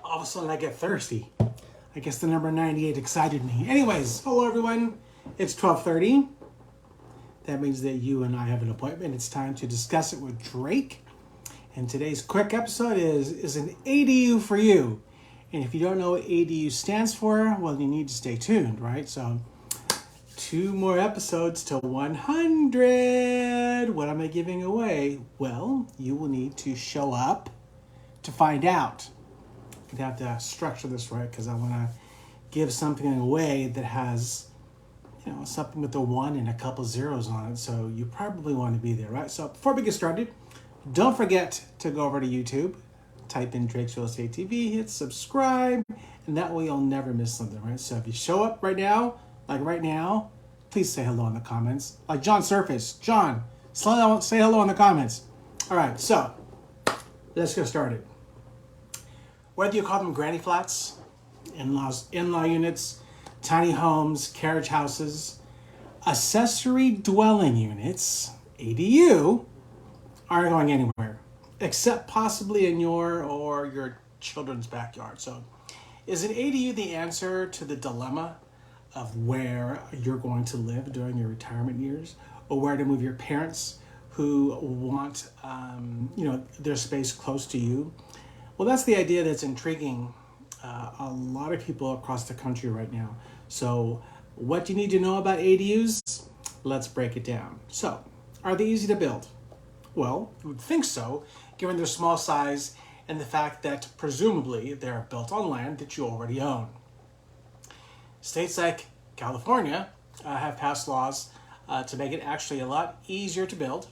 All of a sudden I get thirsty. I guess the number 98 excited me. Anyways, hello everyone. It's 12:30. That means that you and I have an appointment. It's time to discuss it with Drake. And today's quick episode is an ADU for you. And if you don't know what ADU stands for, well, you need to stay tuned, right? So 2 more episodes to 100. What am I giving away? Well, you will need to show up to find out. I'd have to structure this right because I want to give something away that has, something with a 1 and a couple zeros on it. So you probably want to be there, right? So before we get started, don't forget to go over to YouTube, type in Drake's Real Estate TV, hit subscribe, and that way you'll never miss something, right? So if you show up right now, please say hello in the comments. Like John Surface. John, say hello in the comments. All right, so let's get started. Whether you call them granny flats, in-law units, tiny homes, carriage houses, accessory dwelling units, ADU, aren't going anywhere, except possibly in your or your children's backyard. So is an ADU the answer to the dilemma of where you're going to live during your retirement years, or where to move your parents who want their space close to you? Well, that's the idea that's intriguing a lot of people across the country right now. So what do you need to know about ADUs? Let's break it down. So, are they easy to build? Well, you would think so, given their small size and the fact that presumably they're built on land that you already own. States like California have passed laws to make it actually a lot easier to build,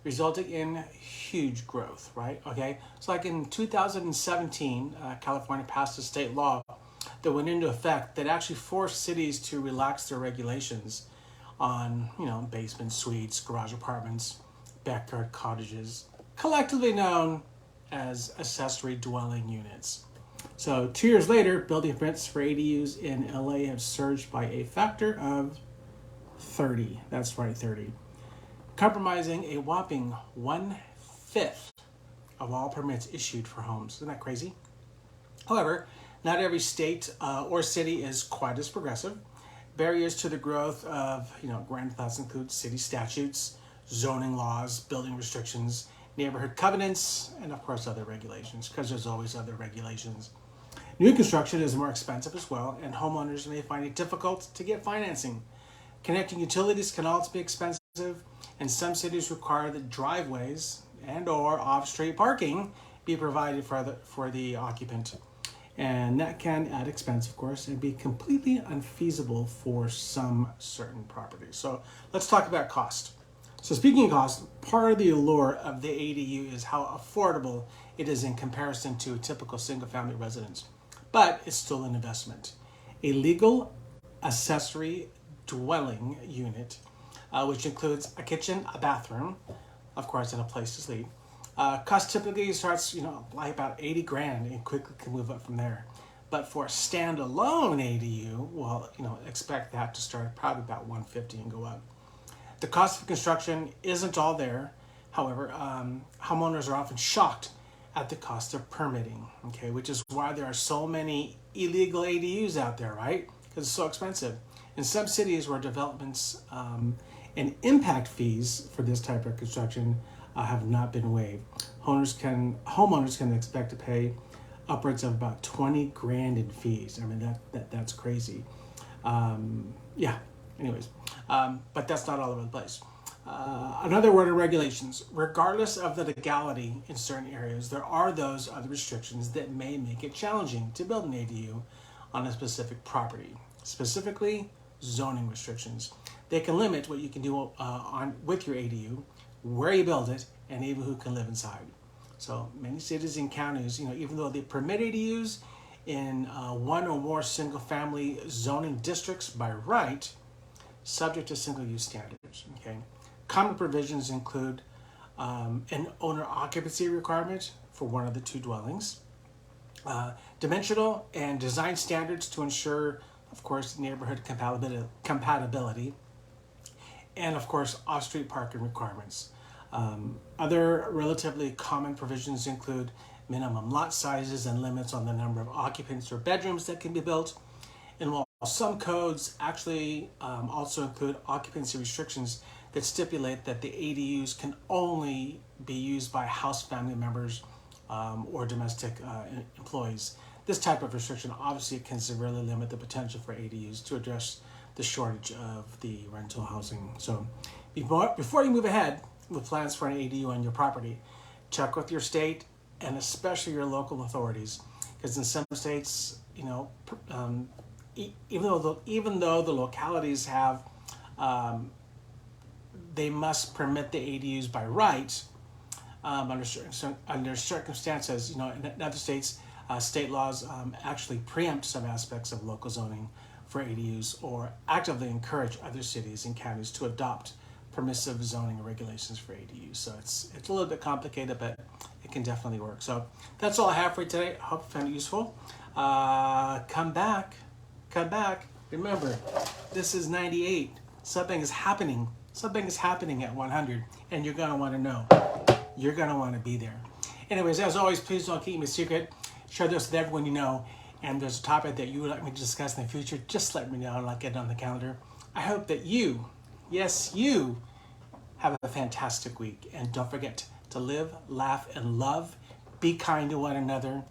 resulting in huge growth, right? Okay, so like in 2017, California passed a state law that went into effect that actually forced cities to relax their regulations on, basement suites, garage apartments, backyard cottages, collectively known as accessory dwelling units. So 2 years later, building permits for ADUs in LA have surged by a factor of 30. That's right, 30. Compromising a whopping 1/5 of all permits issued for homes. Isn't that crazy? However, not every state or city is quite as progressive. Barriers to the growth of grand thefts include city statutes, zoning laws, building restrictions, neighborhood covenants, and of course other regulations, because there's always other regulations. New construction is more expensive as well, and homeowners may find it difficult to get financing. Connecting utilities can also be expensive, and some cities require that driveways and or off-street parking be provided for the occupant. And that can add expense, of course, and be completely unfeasible for some certain properties. So let's talk about cost. So speaking of cost, part of the allure of the ADU is how affordable it is in comparison to a typical single-family residence. But it's still an investment. A legal accessory dwelling unit, which includes a kitchen, a bathroom, of course, and a place to sleep. Cost typically starts, like about 80 grand and quickly can move up from there. But for a standalone ADU, well, expect that to start probably about 150 and go up. The cost of construction isn't all there. However, homeowners are often shocked at the cost of permitting, okay, which is why there are so many illegal ADUs out there, right? Because it's so expensive. In some cities where developments and impact fees for this type of construction have not been waived, homeowners can expect to pay upwards of about 20 grand in fees. I mean, that's crazy. Anyways, but that's not all over the place. Another word of regulations. Regardless of the legality in certain areas, there are those other restrictions that may make it challenging to build an ADU on a specific property. Specifically, zoning restrictions. They can limit what you can do with your ADU, where you build it, and even who can live inside. So many cities and counties, even though they permit ADUs in one or more single-family zoning districts by right, subject to single-use standards. Okay, common provisions include an owner occupancy requirement for one of the 2 dwellings, dimensional and design standards to ensure, of course, neighborhood compatibility, and of course off-street parking requirements. Other relatively common provisions include minimum lot sizes and limits on the number of occupants or bedrooms that can be built. And while some codes actually also include occupancy restrictions that stipulate that the ADUs can only be used by house family members or domestic employees. This type of restriction obviously can severely limit the potential for ADUs to address the shortage of the rental housing. So before you move ahead with plans for an ADU on your property, check with your state and especially your local authorities, because in some states, even though the localities have, they must permit the ADUs by right. Under circumstances, in other states, state laws actually preempt some aspects of local zoning for ADUs or actively encourage other cities and counties to adopt permissive zoning regulations for ADUs. So it's a little bit complicated, but it can definitely work. So that's all I have for you today. I hope you found it useful. Come back. Remember, this is 98. Something is happening at 100, and you're going to want to know. You're going to want to be there. Anyways, as always, please don't keep me a secret. Share this with everyone you know. And there's a topic that you would like me to discuss in the future, just let me know and I'll get it on the calendar. I hope that you, yes, you, have a fantastic week. And don't forget to live, laugh, and love. Be kind to one another.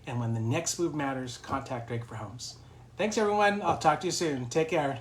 And when the next move matters, contact Drake for Homes. Thanks, everyone. I'll talk to you soon. Take care.